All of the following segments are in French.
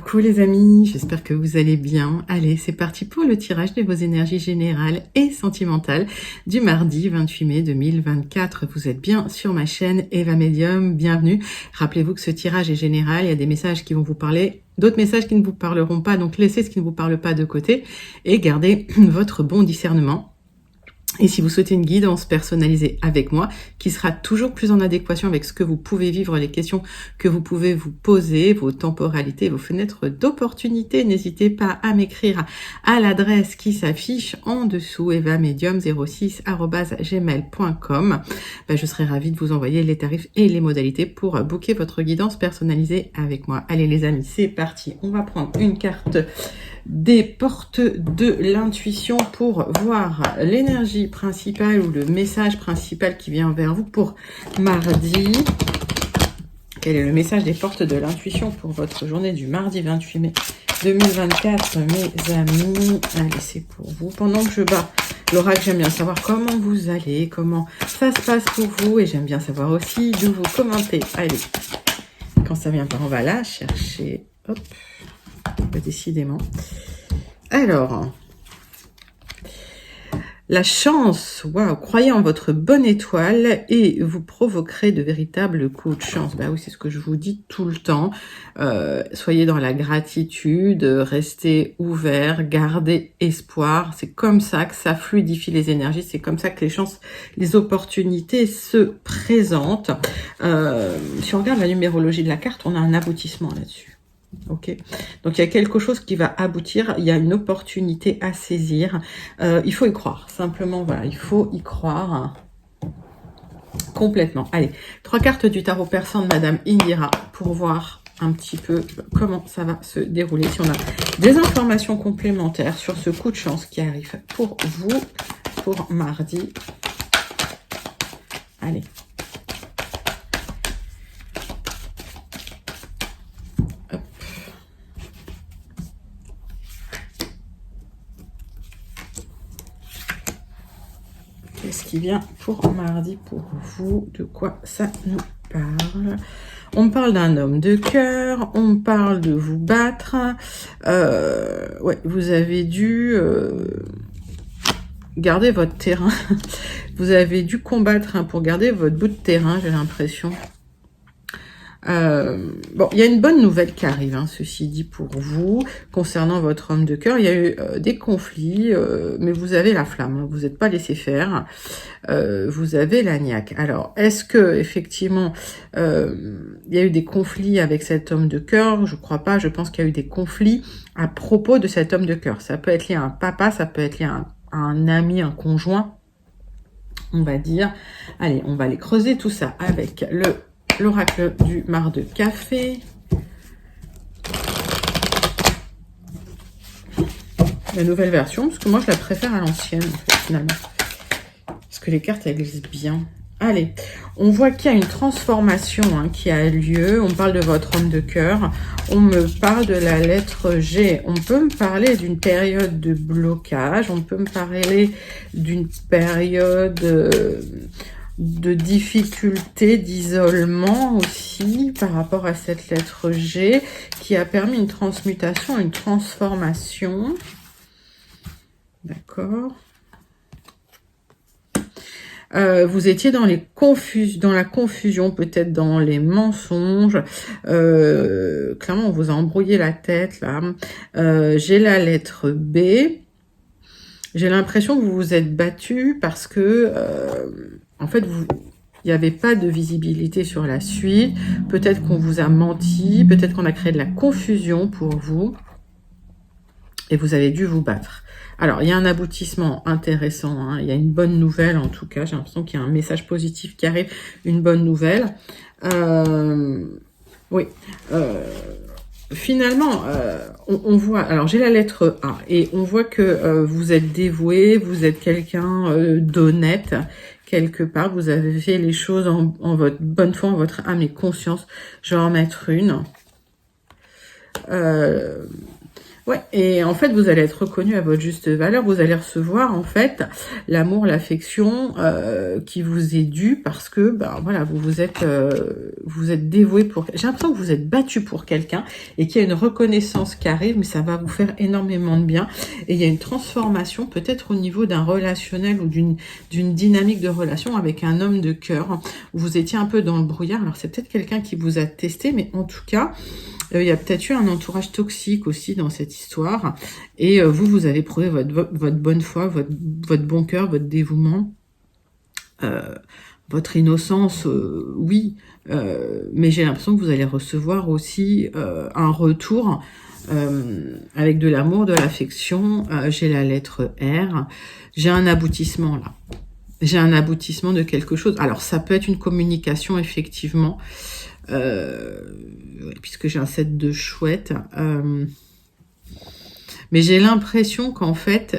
Coucou les amis, j'espère que vous allez bien. Allez, c'est parti pour le tirage de vos énergies générales et sentimentales du mardi 28 mai 2024. Vous êtes bien sur ma chaîne Eva Medium, bienvenue. Rappelez-vous que ce tirage est général, il y a des messages qui vont vous parler, d'autres messages qui ne vous parleront pas, donc laissez ce qui ne vous parle pas de côté et gardez votre bon discernement. Et si vous souhaitez une guidance personnalisée avec moi, qui sera toujours plus en adéquation avec ce que vous pouvez vivre, les questions que vous pouvez vous poser, vos temporalités, vos fenêtres d'opportunité, n'hésitez pas à m'écrire à l'adresse qui s'affiche en dessous, evamedium06@gmail.com. Je serai ravie de vous envoyer les tarifs et les modalités pour booker votre guidance personnalisée avec moi. Allez les amis, c'est parti. On va prendre une carte des portes de l'intuition pour voir l'énergie principale ou le message principal qui vient vers vous pour mardi. Quel est le message des portes de l'intuition pour votre journée du mardi 28 mai 2024, mes amis? Allez, c'est pour vous. Pendant que je bats l'oracle, j'aime bien savoir comment vous allez, comment ça se passe pour vous, et j'aime bien savoir aussi d'où vous commentez. Allez, quand ça vient pas, on va là chercher. Hop. Décidément. Alors, la chance, waouh, croyez en votre bonne étoile et vous provoquerez de véritables coups de chance. Bah oui, c'est ce que je vous dis tout le temps. Soyez dans la gratitude, restez ouverts, gardez espoir. C'est comme ça que ça fluidifie les énergies, c'est comme ça que les chances, les opportunités se présentent. Si on regarde la numérologie de la carte, on a un aboutissement là-dessus. Ok, donc il y a quelque chose qui va aboutir, il y a une opportunité à saisir, il faut y croire, simplement, voilà, il faut y croire complètement. Allez, 3 cartes du tarot persan de Madame Indira pour voir un petit peu comment ça va se dérouler, si on a des informations complémentaires sur ce coup de chance qui arrive pour vous, pour mardi. Allez. Qu'est-ce qui vient pour mardi pour vous? De quoi ça nous parle? On me parle d'un homme de cœur, on me parle de vous battre. Ouais, vous avez dû garder votre terrain. Vous avez dû combattre pour garder votre bout de terrain, j'ai l'impression. Bon, il y a une bonne nouvelle qui arrive, ceci dit, pour vous, concernant votre homme de cœur. Il y a eu des conflits, mais vous avez la flamme, vous n'êtes pas laissé faire, vous avez la niaque. Alors, est-ce que effectivement il y a eu des conflits avec cet homme de cœur? Je crois pas, je pense qu'il y a eu des conflits à propos de cet homme de cœur. Ça peut être lié à un papa, ça peut être lié à un ami, un conjoint, on va dire. Allez, on va aller creuser tout ça avec l'oracle du mar de café. La nouvelle version, parce que moi je la préfère à l'ancienne, en fait, finalement. Parce que les cartes, elles glissent bien. Allez, on voit qu'il y a une transformation qui a lieu. On parle de votre homme de cœur. On me parle de la lettre G. On peut me parler d'une période de blocage. On peut me parler d'une période de difficulté, d'isolement aussi par rapport à cette lettre G qui a permis une transmutation, une transformation. D'accord. Vous étiez dans la confusion, peut-être dans les mensonges. Clairement, on vous a embrouillé la tête là. J'ai la lettre B. J'ai l'impression que vous vous êtes battu parce que en fait, il n'y avait pas de visibilité sur la suite. Peut-être qu'on vous a menti, peut-être qu'on a créé de la confusion pour vous. Et vous avez dû vous battre. Alors, il y a un aboutissement intéressant. Il y a une bonne nouvelle, en tout cas. J'ai l'impression qu'il y a un message positif qui arrive. Une bonne nouvelle. Oui. Finalement, on voit... Alors, j'ai la lettre A. Et on voit que vous êtes dévoué. Vous êtes quelqu'un d'honnête. Quelque part, vous avez fait les choses en votre bonne foi, en votre âme et conscience. Je vais en mettre une. Ouais, et en fait, vous allez être reconnu à votre juste valeur. Vous allez recevoir, en fait, l'amour, l'affection qui vous est due parce que, ben voilà, vous êtes dévoué pour... J'ai l'impression que vous êtes battu pour quelqu'un et qu'il y a une reconnaissance qui arrive, mais ça va vous faire énormément de bien. Et il y a une transformation, peut-être au niveau d'un relationnel ou d'une dynamique de relation avec un homme de cœur. Vous étiez un peu dans le brouillard. Alors, c'est peut-être quelqu'un qui vous a testé, mais en tout cas... il y a peut-être eu un entourage toxique aussi dans cette histoire. Et vous avez prouvé votre bonne foi, votre bon cœur, votre dévouement, votre innocence, oui. Mais j'ai l'impression que vous allez recevoir aussi un retour avec de l'amour, de l'affection. J'ai la lettre R. J'ai un aboutissement là. J'ai un aboutissement de quelque chose. Alors, ça peut être une communication, effectivement. Puisque j'ai un set de chouettes. Mais j'ai l'impression qu'en fait,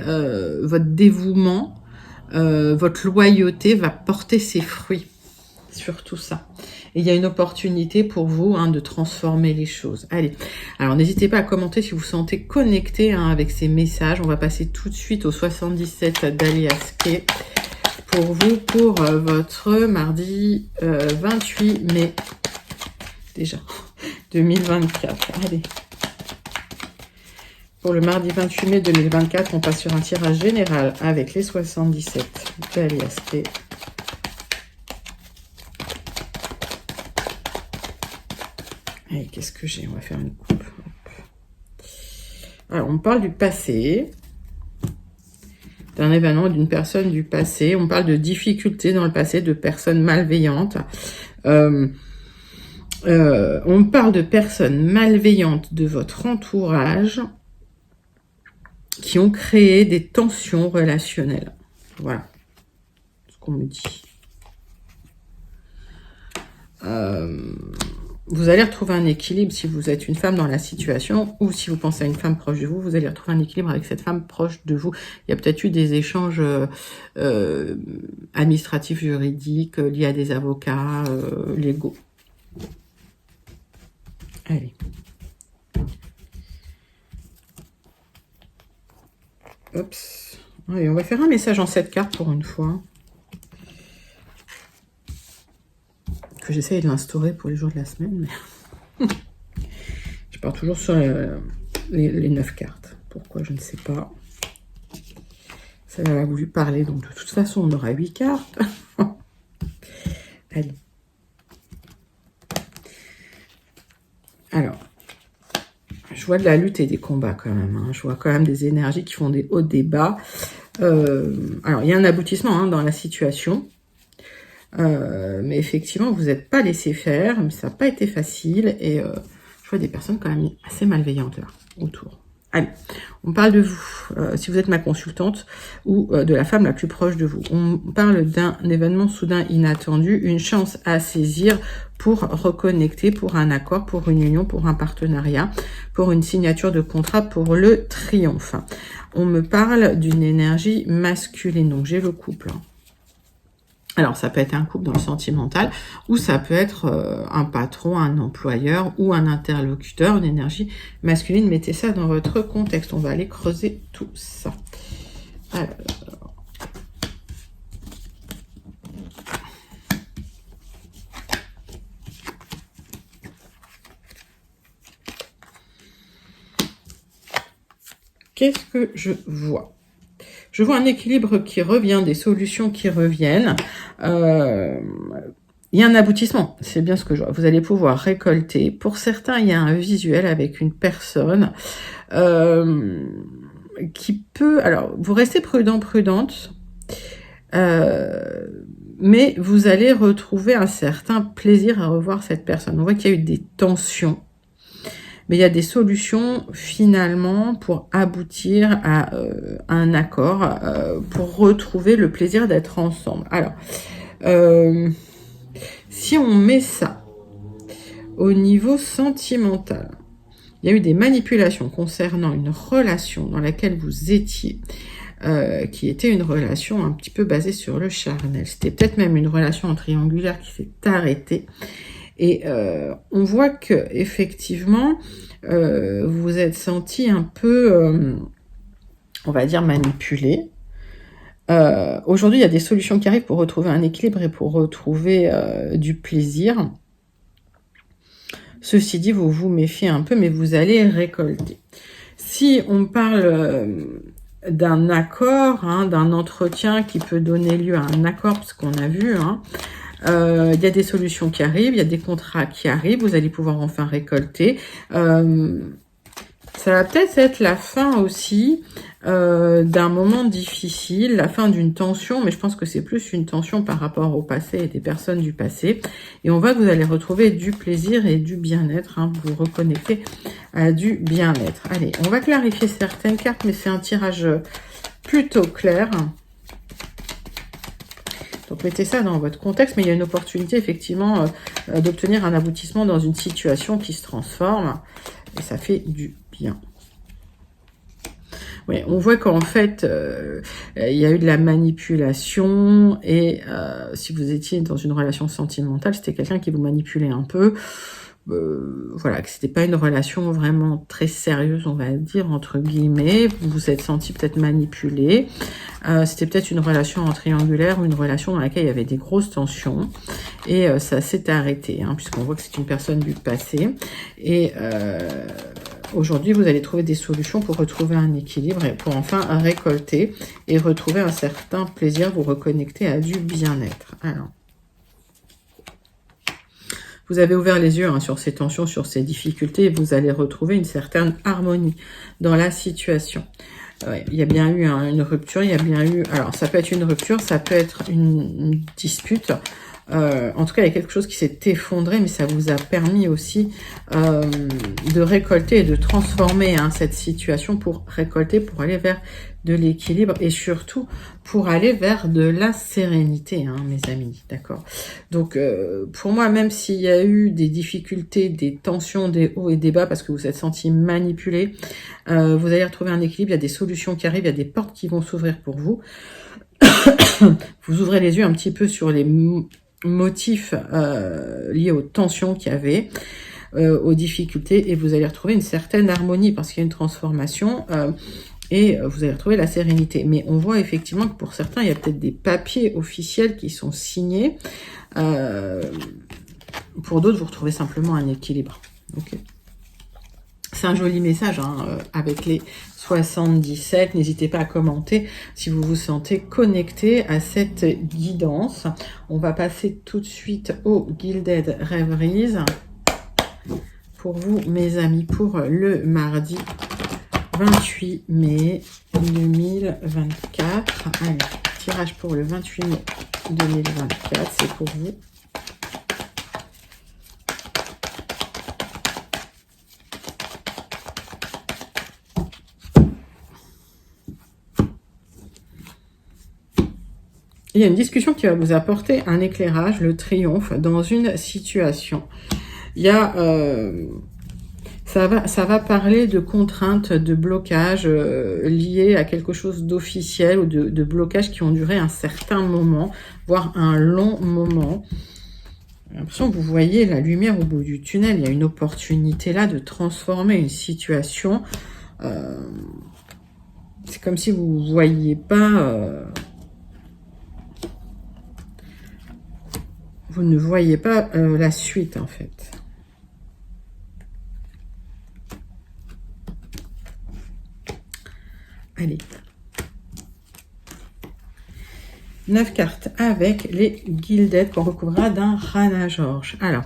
votre dévouement, votre loyauté va porter ses fruits sur tout ça. Et il y a une opportunité pour vous de transformer les choses. Allez, alors n'hésitez pas à commenter si vous sentez connecté avec ces messages. On va passer tout de suite au 77 d'Alias Kay pour vous, pour votre mardi 28 mai. Déjà, 2024. Allez. Pour le mardi 28 mai 2024, on passe sur un tirage général avec les 77 d'Alias Kay. Allez, qu'est-ce que j'ai? On va faire une coupe. Alors, on parle du passé, d'un événement, d'une personne du passé. On parle de difficultés dans le passé, de personnes malveillantes. On parle de personnes malveillantes de votre entourage qui ont créé des tensions relationnelles. Voilà ce qu'on me dit. Vous allez retrouver un équilibre si vous êtes une femme dans la situation ou si vous pensez à une femme proche de vous, vous allez retrouver un équilibre avec cette femme proche de vous. Il y a peut-être eu des échanges administratifs, juridiques, liés à des avocats, légaux. Allez. Oups. Allez, on va faire un message en 7 cartes pour une fois. Que j'essaye de l'instaurer pour les jours de la semaine. Mais je pars toujours sur les 9 cartes. Pourquoi, je ne sais pas. Ça elle a voulu parler, donc de toute façon, on aura 8 cartes. Allez. Alors, je vois de la lutte et des combats quand même. Je vois quand même des énergies qui font des hauts, des bas. Alors, il y a un aboutissement dans la situation. Mais effectivement, vous n'êtes pas laissé faire. Mais ça n'a pas été facile. Et je vois des personnes quand même assez malveillantes là, autour. Allez, on parle de vous, si vous êtes ma consultante, ou de la femme la plus proche de vous. On parle d'un événement soudain inattendu, une chance à saisir pour reconnecter, pour un accord, pour une union, pour un partenariat, pour une signature de contrat, pour le triomphe. On me parle d'une énergie masculine, donc j'ai le couple. Alors, ça peut être un couple dans le sentimental, ou ça peut être un patron, un employeur, ou un interlocuteur, une énergie masculine. Mettez ça dans votre contexte. On va aller creuser tout ça. Alors... qu'est-ce que je vois? Je vois un équilibre qui revient, des solutions qui reviennent. Il y a un aboutissement, c'est bien ce que je vois. Vous allez pouvoir récolter. Pour certains, il y a un visuel avec une personne qui peut... Alors, vous restez prudent, prudente, mais vous allez retrouver un certain plaisir à revoir cette personne. On voit qu'il y a eu des tensions. Mais il y a des solutions finalement pour aboutir à un accord, pour retrouver le plaisir d'être ensemble. Alors, si on met ça au niveau sentimental, il y a eu des manipulations concernant une relation dans laquelle vous étiez, qui était une relation un petit peu basée sur le charnel. C'était peut-être même une relation triangulaire qui s'est arrêtée. Et on voit que effectivement, vous vous êtes senti un peu, on va dire, manipulé. Aujourd'hui, il y a des solutions qui arrivent pour retrouver un équilibre et pour retrouver du plaisir. Ceci dit, vous vous méfiez un peu, mais vous allez récolter. Si on parle d'un accord, hein, d'un entretien qui peut donner lieu à un accord, parce qu'on a vu, hein, il y a des solutions qui arrivent, il y a des contrats qui arrivent, vous allez pouvoir enfin récolter. Ça va peut-être être la fin aussi d'un moment difficile, la fin d'une tension, mais je pense que c'est plus une tension par rapport au passé et des personnes du passé. Et on voit que vous allez retrouver du plaisir et du bien-être, hein, vous vous reconnectez à du bien-être. Allez, on va clarifier certaines cartes, mais c'est un tirage plutôt clair. Donc mettez ça dans votre contexte, mais il y a une opportunité effectivement d'obtenir un aboutissement dans une situation qui se transforme. Et ça fait du bien. Oui, on voit qu'en fait, il y a eu de la manipulation et si vous étiez dans une relation sentimentale, c'était quelqu'un qui vous manipulait un peu. Voilà, que c'était pas une relation vraiment très sérieuse, on va dire, entre guillemets. Vous vous êtes senti peut-être manipulé. C'était peut-être une relation en triangulaire ou une relation dans laquelle il y avait des grosses tensions. Et ça s'est arrêté, hein, puisqu'on voit que c'est une personne du passé. Et aujourd'hui, vous allez trouver des solutions pour retrouver un équilibre et pour enfin récolter et retrouver un certain plaisir, vous reconnecter à du bien-être. Alors, vous avez ouvert les yeux, hein, sur ces tensions, sur ces difficultés, et vous allez retrouver une certaine harmonie dans la situation. Ouais, il y a bien eu une rupture, il y a bien eu... Alors, ça peut être une rupture, ça peut être une dispute. En tout cas, il y a quelque chose qui s'est effondré, mais ça vous a permis aussi de récolter et de transformer, hein, cette situation pour récolter, pour aller vers de l'équilibre et surtout pour aller vers de la sérénité, hein, mes amis, d'accord. Donc, pour moi, même s'il y a eu des difficultés, des tensions, des hauts et des bas, parce que vous êtes senti manipulé, vous allez retrouver un équilibre, il y a des solutions qui arrivent, il y a des portes qui vont s'ouvrir pour vous. Vous ouvrez les yeux un petit peu sur les motifs liés aux tensions qu'il y avait, aux difficultés, et vous allez retrouver une certaine harmonie parce qu'il y a une transformation et vous allez retrouver la sérénité. Mais on voit effectivement que pour certains, il y a peut-être des papiers officiels qui sont signés. Pour d'autres, vous retrouvez simplement un équilibre. Okay. C'est un joli message, hein, avec les 77. N'hésitez pas à commenter si vous vous sentez connecté à cette guidance. On va passer tout de suite au Gilded Rêveries. Pour vous, mes amis, pour le mardi 28 mai 2024. Allez, tirage pour le 28 mai 2024, c'est pour vous. Il y a une discussion qui va vous apporter un éclairage, le triomphe dans une situation. Il y a, ça va parler de contraintes, de blocages liés à quelque chose d'officiel ou de blocages qui ont duré un certain moment, voire un long moment. J'ai l'impression que vous voyez la lumière au bout du tunnel. Il y a une opportunité là de transformer une situation. C'est comme si vous ne voyiez pas... vous ne voyez pas la suite, en fait. Allez. 9 cartes avec les Gilded qu'on recouvrira d'un Rana George. Alors,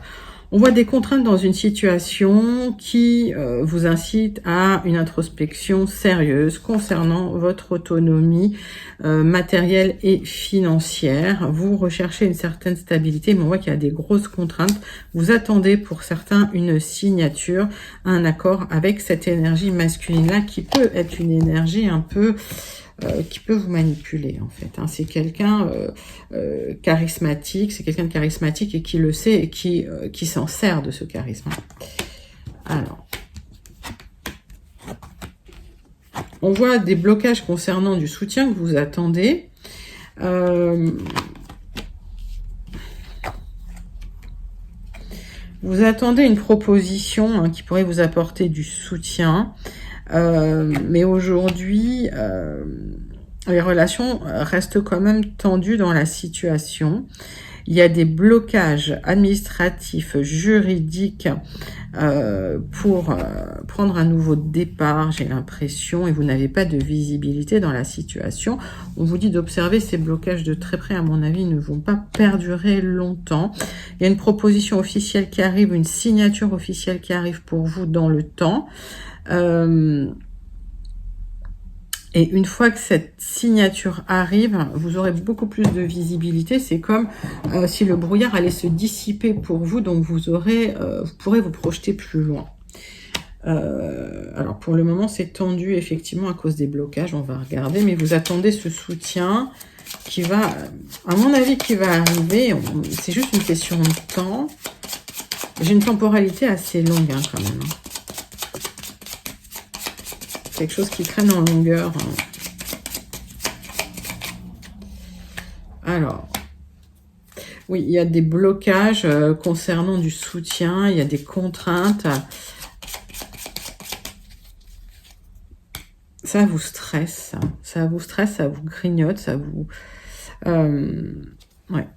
on voit des contraintes dans une situation qui vous incite à une introspection sérieuse concernant votre autonomie matérielle et financière. Vous recherchez une certaine stabilité, mais on voit qu'il y a des grosses contraintes. Vous attendez pour certains une signature, un accord avec cette énergie masculine-là qui peut être une énergie un peu... qui peut vous manipuler, en fait. Hein. C'est quelqu'un charismatique, c'est quelqu'un de charismatique et qui le sait et qui s'en sert de ce charisme. Alors, on voit des blocages concernant du soutien que vous attendez. Vous attendez une proposition qui pourrait vous apporter du soutien. Mais aujourd'hui, les relations restent quand même tendues dans la situation. Il y a des blocages administratifs, juridiques pour prendre un nouveau départ, j'ai l'impression, et vous n'avez pas de visibilité dans la situation. On vous dit d'observer ces blocages de très près, à mon avis, ils ne vont pas perdurer longtemps. Il y a une proposition officielle qui arrive, une signature officielle qui arrive pour vous dans le temps. Et une fois que cette signature arrive, vous aurez beaucoup plus de visibilité. C'est comme si le brouillard allait se dissiper pour vous, donc vous pourrez vous projeter plus loin. Alors pour le moment, c'est tendu effectivement à cause des blocages. On va regarder, mais vous attendez ce soutien qui va, à mon avis, qui va arriver. C'est juste une question de temps. J'ai une temporalité assez longue quand même. Quelque chose qui traîne en longueur. Alors, oui, il y a des blocages concernant du soutien, il y a des contraintes. Ça vous stresse, ça vous grignote, ça vous... ouais.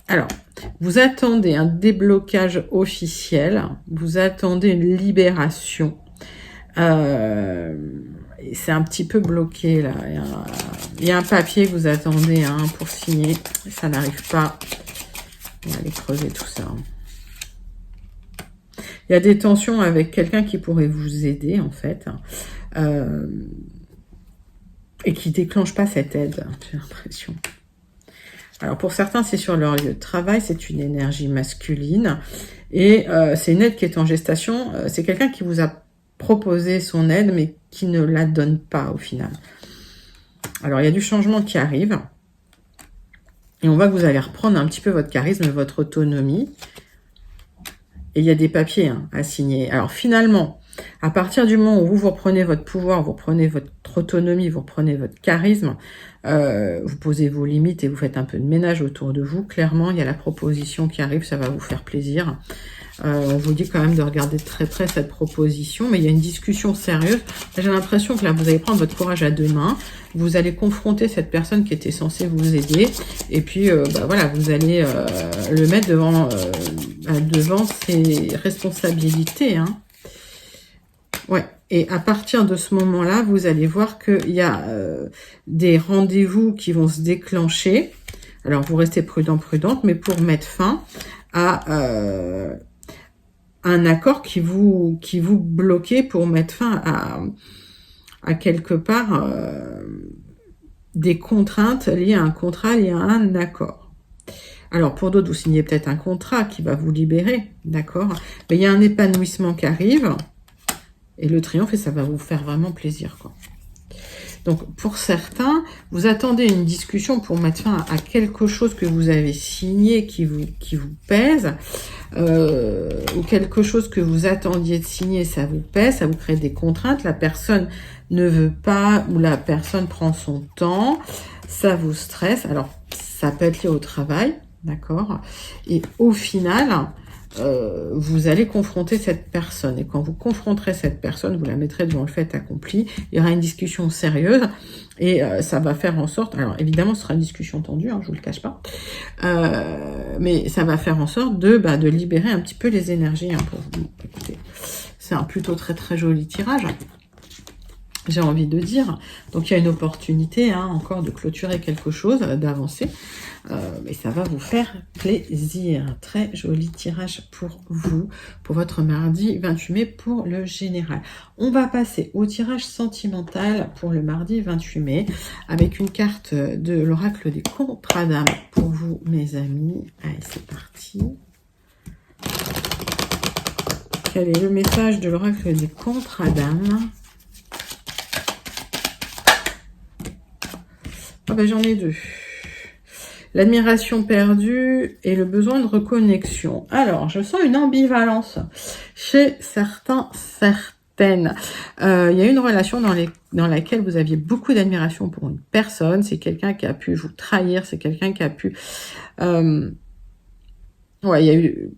Alors, vous attendez un déblocage officiel, vous attendez une libération. C'est un petit peu bloqué là. Il y a un papier que vous attendez pour signer. Ça n'arrive pas. On va aller creuser tout ça. Il y a des tensions avec quelqu'un qui pourrait vous aider en fait. Et qui déclenche pas cette aide, j'ai l'impression. Alors pour certains, c'est sur leur lieu de travail, c'est une énergie masculine. Et c'est une aide qui est en gestation. C'est quelqu'un qui vous a proposé son aide, mais qui ne la donne pas au final. Alors il y a du changement qui arrive. Et on voit que vous allez reprendre un petit peu votre charisme, votre autonomie. Et il y a des papiers à signer. Alors finalement, à partir du moment où vous reprenez votre pouvoir, vous reprenez votre autonomie, vous reprenez votre charisme, vous posez vos limites et vous faites un peu de ménage autour de vous, clairement, il y a la proposition qui arrive, ça va vous faire plaisir. On vous dit quand même de regarder de très près cette proposition, mais il y a une discussion sérieuse. J'ai l'impression que là, vous allez prendre votre courage à deux mains, vous allez confronter cette personne qui était censée vous aider, et puis voilà, vous allez le mettre devant ses responsabilités. Ouais. Et à partir de ce moment-là, vous allez voir qu'il y a des rendez-vous qui vont se déclencher. Alors, vous restez prudente, mais pour mettre fin à un accord qui vous bloquait, pour mettre fin à quelque part des contraintes liées à un contrat, liées à un accord. Alors, pour d'autres, vous signez peut-être un contrat qui va vous libérer, d'accord? Mais il y a un épanouissement qui arrive. Et le triomphe, et ça va vous faire vraiment plaisir, quoi. Donc, pour certains, vous attendez une discussion pour mettre fin à quelque chose que vous avez signé qui vous pèse, ou quelque chose que vous attendiez de signer, ça vous pèse, ça vous crée des contraintes, la personne ne veut pas, ou la personne prend son temps, ça vous stresse. Alors, ça peut être lié au travail, d'accord? Et au final... vous allez confronter cette personne. Et quand vous confronterez cette personne, vous la mettrez devant le fait accompli. Il y aura une discussion sérieuse et ça va faire en sorte... Alors évidemment, ce sera une discussion tendue, je vous le cache pas. Mais ça va faire en sorte de libérer un petit peu les énergies pour vous. Écoutez, c'est un plutôt très très joli tirage. J'ai envie de dire. Donc il y a une opportunité encore de clôturer quelque chose, d'avancer. Mais ça va vous faire plaisir. Très joli tirage pour vous, pour votre mardi 28 mai pour le général. On va passer au tirage sentimental pour le mardi 28 mai avec une carte de l'oracle des contrats d'âme pour vous, mes amis. Allez, c'est parti. Quel est le message de l'oracle des contrats d'âme? Ah ben, j'en ai deux. L'admiration perdue et le besoin de reconnexion. Alors, je sens une ambivalence chez certains, certaines. peine. Il y a une relation dans laquelle vous aviez beaucoup d'admiration pour une personne. C'est quelqu'un qui a pu vous trahir. C'est quelqu'un qui a pu... ouais, il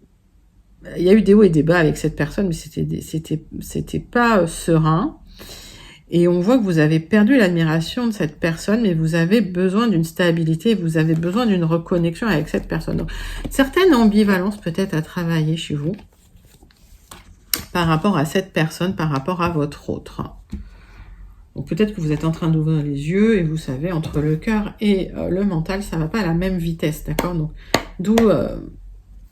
y a eu des hauts et des bas avec cette personne, mais c'était pas serein. Et on voit que vous avez perdu l'admiration de cette personne, mais vous avez besoin d'une stabilité, vous avez besoin d'une reconnexion avec cette personne. Donc, certaines ambivalences peut-être à travailler chez vous par rapport à cette personne, par rapport à votre autre. Donc, peut-être que vous êtes en train d'ouvrir les yeux et vous savez, entre le cœur et le mental, ça va pas à la même vitesse, d'accord? Donc, d'où...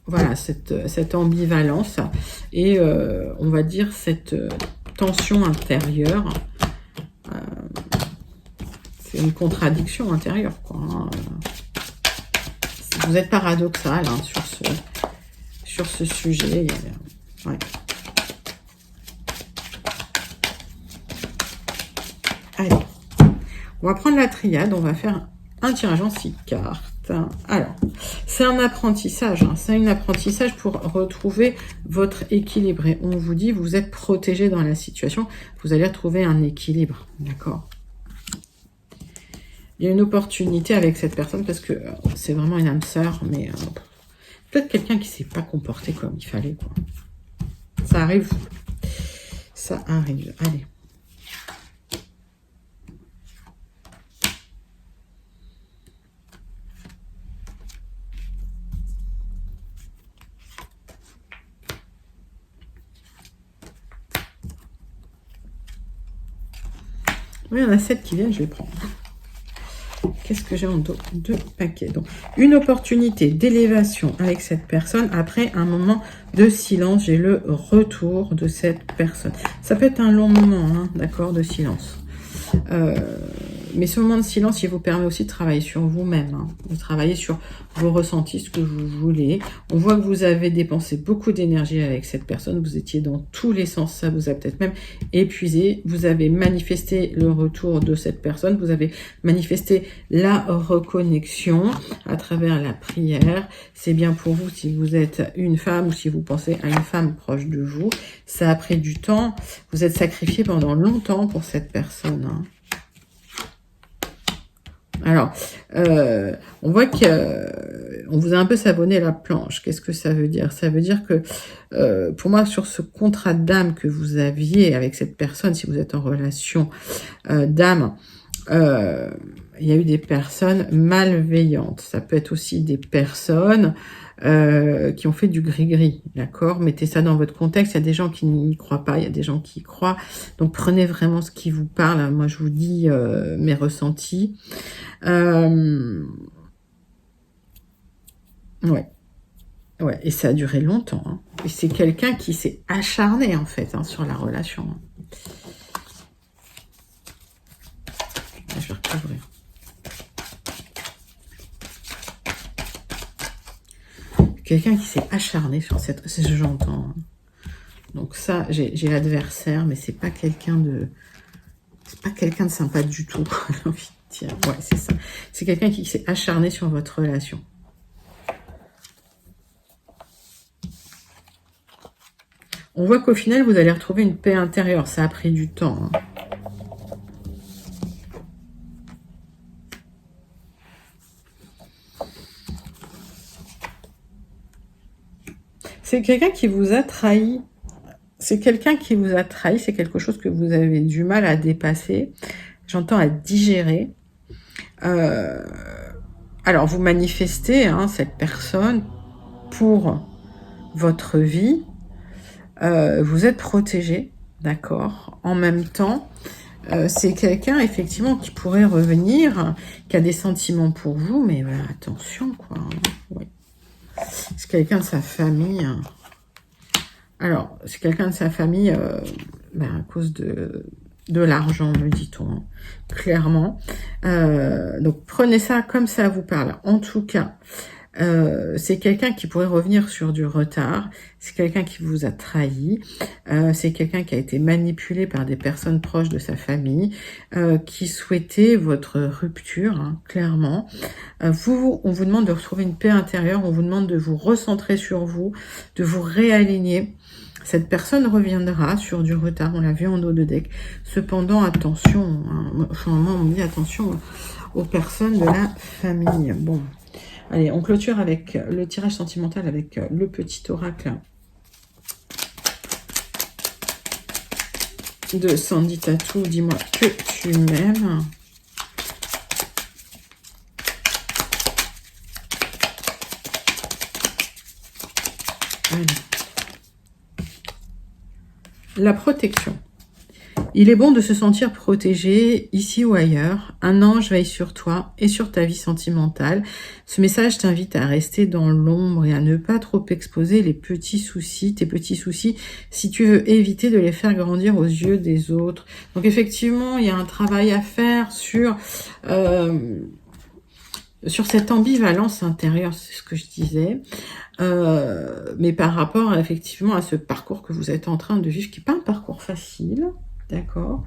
voilà, cette ambivalence et on va dire cette tension intérieure. C'est une contradiction intérieure, quoi. Hein. Vous êtes paradoxal hein, sur ce sujet. Ouais. Allez, on va prendre la triade, on va faire un tirage en 6 cartes. Alors, c'est un apprentissage, hein, c'est un apprentissage pour retrouver votre équilibre. Et on vous dit, vous êtes protégé dans la situation, vous allez retrouver un équilibre, d'accord? Il y a une opportunité avec cette personne parce que c'est vraiment une âme sœur, mais peut-être quelqu'un qui ne s'est pas comporté comme il fallait, quoi. Ça arrive. Ça arrive. Allez. Oui, il y en a 7 qui viennent, je vais prendre. Qu'est-ce que j'ai en dos? 2 paquets. Donc, une opportunité d'élévation avec cette personne. Après un moment de silence, j'ai le retour de cette personne. Ça peut être un long moment, hein, d'accord, de silence. Mais ce moment de silence, il vous permet aussi de travailler sur vous-même, hein, de travailler sur vos ressentis, ce que vous voulez. On voit que vous avez dépensé beaucoup d'énergie avec cette personne, vous étiez dans tous les sens, ça vous a peut-être même épuisé. Vous avez manifesté le retour de cette personne, vous avez manifesté la reconnexion à travers la prière. C'est bien pour vous si vous êtes une femme ou si vous pensez à une femme proche de vous. Ça a pris du temps, vous êtes sacrifié pendant longtemps pour cette personne, hein. Alors, on voit qu'on vous a un peu savonné la planche. Qu'est-ce que ça veut dire? Ça veut dire que, pour moi, sur ce contrat d'âme que vous aviez avec cette personne, si vous êtes en relation d'âme, il y a eu des personnes malveillantes. Ça peut être aussi des personnes qui ont fait du gris-gris, d'accord? Mettez ça dans votre contexte. Il y a des gens qui n'y croient pas, il y a des gens qui y croient. Donc, prenez vraiment ce qui vous parle. Moi, je vous dis mes ressentis. Ouais, et ça a duré longtemps. Hein. Et c'est quelqu'un qui s'est acharné, en fait, hein, sur la relation. Je vais recouvrir. Quelqu'un qui s'est acharné sur cette... C'est ce que j'entends. Hein. Donc ça, j'ai l'adversaire, mais c'est pas quelqu'un de... C'est pas quelqu'un de sympa du tout, j'ai envie de dire. Ouais, c'est ça. C'est quelqu'un qui s'est acharné sur votre relation. On voit qu'au final, vous allez retrouver une paix intérieure. Ça a pris du temps. Hein. C'est quelqu'un qui vous a trahi. C'est quelqu'un qui vous a trahi. C'est quelque chose que vous avez du mal à dépasser. J'entends à digérer. Alors, vous manifestez hein, cette personne pour votre vie. Vous êtes protégé, d'accord. En même temps, c'est quelqu'un, effectivement, qui pourrait revenir, qui a des sentiments pour vous, mais bah, attention, quoi. Oui. C'est quelqu'un de sa famille. Alors, c'est quelqu'un de sa famille à cause de l'argent, me dit-on, hein, clairement. Donc, prenez ça comme ça vous parle. En tout cas, c'est quelqu'un qui pourrait revenir sur du retard, c'est quelqu'un qui vous a trahi, c'est quelqu'un qui a été manipulé par des personnes proches de sa famille, qui souhaitait votre rupture, hein, clairement. On vous demande de retrouver une paix intérieure, on vous demande de vous recentrer sur vous, de vous réaligner. Cette personne reviendra sur du retard, on l'a vu en haut de deck. Cependant, attention, hein, enfin, moi, on me dit attention aux personnes de la famille. Bon, allez, on clôture avec le tirage sentimental avec le petit oracle de Sandy Tattoo. Dis-moi que tu m'aimes. Allez. La protection. Il est bon de se sentir protégé ici ou ailleurs. Un ange veille sur toi et sur ta vie sentimentale. Ce message t'invite à rester dans l'ombre et à ne pas trop exposer les petits soucis, tes petits soucis, si tu veux éviter de les faire grandir aux yeux des autres. Donc effectivement, il y a un travail à faire sur cette ambivalence intérieure, c'est ce que je disais. Mais par rapport effectivement à ce parcours que vous êtes en train de vivre, qui n'est pas un parcours facile, d'accord,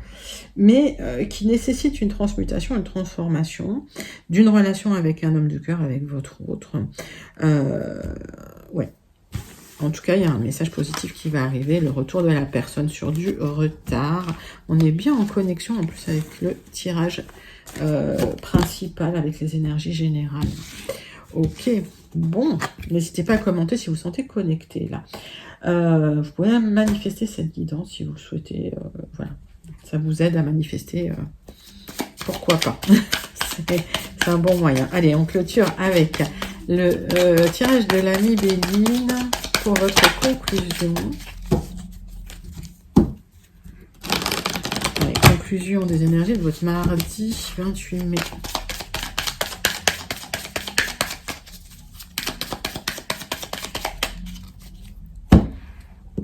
mais qui nécessite une transmutation, une transformation d'une relation avec un homme de cœur, avec votre autre. Ouais. En tout cas, il y a un message positif qui va arriver, le retour de la personne sur du retard. On est bien en connexion en plus avec le tirage principal, avec les énergies générales. Ok, bon, n'hésitez pas à commenter si vous sentez connecté là. Vous pouvez manifester cette guidance si vous le souhaitez. Voilà, ça vous aide à manifester. Pourquoi pas. C'est un bon moyen. Allez, on clôture avec le tirage de l'amie Béline pour votre conclusion. Allez, conclusion des énergies de votre mardi 28 mai.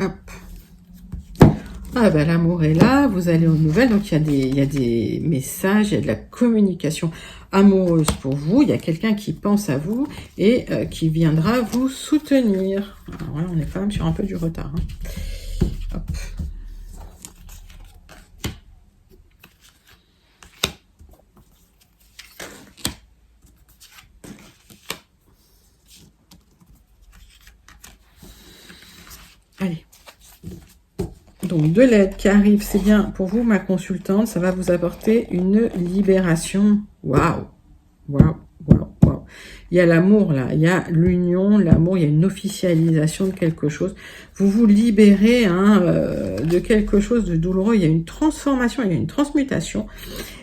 Hop. Ah ben, l'amour est là, vous allez aux nouvelles, donc il y a des messages, il y a de la communication amoureuse pour vous, il y a quelqu'un qui pense à vous et qui viendra vous soutenir. Alors là, on est quand même sur un peu du retard. Hein. Hop. Allez. Donc, de l'aide qui arrive, c'est bien pour vous, ma consultante. Ça va vous apporter une libération. Waouh! Waouh! Waouh! Waouh! Il y a l'amour, là. Il y a l'union, l'amour. Il y a une officialisation de quelque chose. Vous vous libérez de quelque chose de douloureux. Il y a une transformation, il y a une transmutation.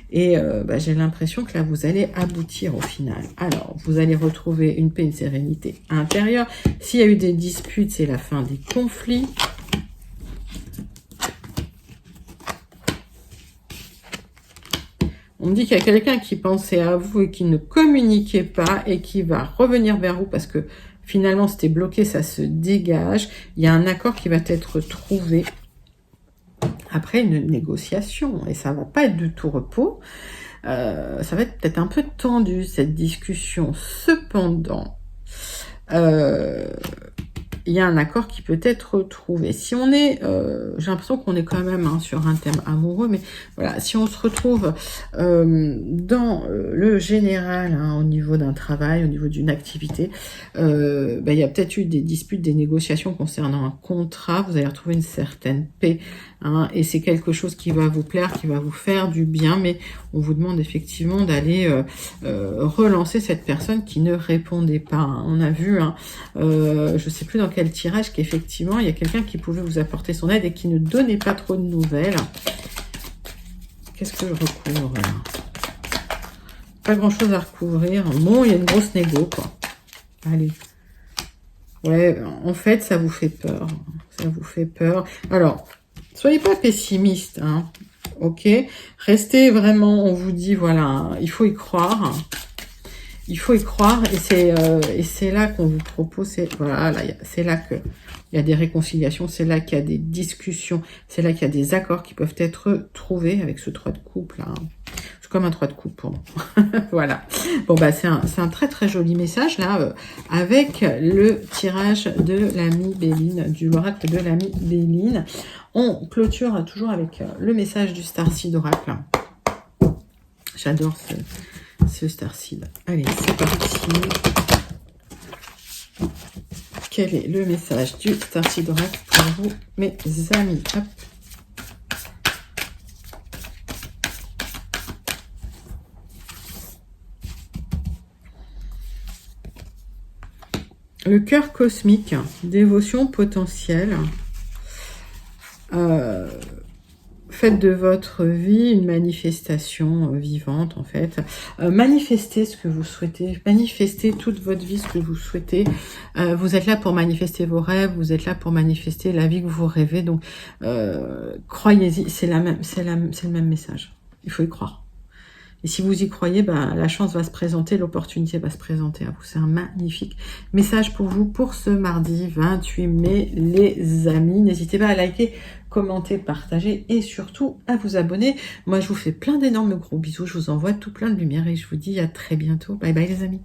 Et j'ai l'impression que là, vous allez aboutir au final. Alors, vous allez retrouver une paix, une sérénité intérieure. S'il y a eu des disputes, c'est la fin des conflits. On me dit qu'il y a quelqu'un qui pensait à vous et qui ne communiquait pas et qui va revenir vers vous parce que finalement c'était bloqué, ça se dégage. Il y a un accord qui va être trouvé après une négociation et ça va pas être du tout repos. Ça va être peut-être un peu tendu cette discussion. Cependant, il y a un accord qui peut être trouvé. Si on est, j'ai l'impression qu'on est quand même sur un thème amoureux, mais voilà, si on se retrouve dans le général, au niveau d'un travail, au niveau d'une activité, il y a peut-être eu des disputes, des négociations concernant un contrat, vous allez retrouver une certaine paix, et c'est quelque chose qui va vous plaire, qui va vous faire du bien, mais on vous demande effectivement d'aller relancer cette personne qui ne répondait pas. On a vu, je sais plus dans quel tirage, qu'effectivement, il y a quelqu'un qui pouvait vous apporter son aide et qui ne donnait pas trop de nouvelles. Qu'est-ce que je recouvre là? Pas grand-chose à recouvrir. Bon, il y a une grosse négo, quoi. Allez. Ouais, en fait, ça vous fait peur. Ça vous fait peur. Alors, soyez pas pessimiste, ok? Restez vraiment, on vous dit, voilà, il faut y croire. Il faut y croire et c'est là qu'on vous propose, voilà, c'est là que il y a des réconciliations, c'est là qu'il y a des discussions, c'est là qu'il y a des accords qui peuvent être trouvés avec ce 3 de coupe là. C'est comme un 3 de coupe pour moi. Voilà. Bon c'est un très très joli message là avec le tirage de l'amie Béline, du l'oracle de l'amie Béline. On clôture toujours avec le message du Starseed Oracle. J'adore ce Starseed. Allez, c'est parti. quel est le message du Starseed Oracle pour vous, mes amis? Hop. Le cœur cosmique, dévotion potentielle. Faites de votre vie une manifestation vivante, en fait. Manifestez ce que vous souhaitez. Manifestez toute votre vie ce que vous souhaitez. Vous êtes là pour manifester vos rêves. Vous êtes là pour manifester la vie que vous rêvez. Donc, croyez-y. C'est le même message. Il faut y croire. Et si vous y croyez, ben, la chance va se présenter, l'opportunité va se présenter à vous. C'est un magnifique message pour vous pour ce mardi 28 mai, les amis. N'hésitez pas à liker, commenter, partager et surtout à vous abonner. Moi, je vous fais plein d'énormes gros bisous. Je vous envoie tout plein de lumière et je vous dis à très bientôt. Bye bye les amis.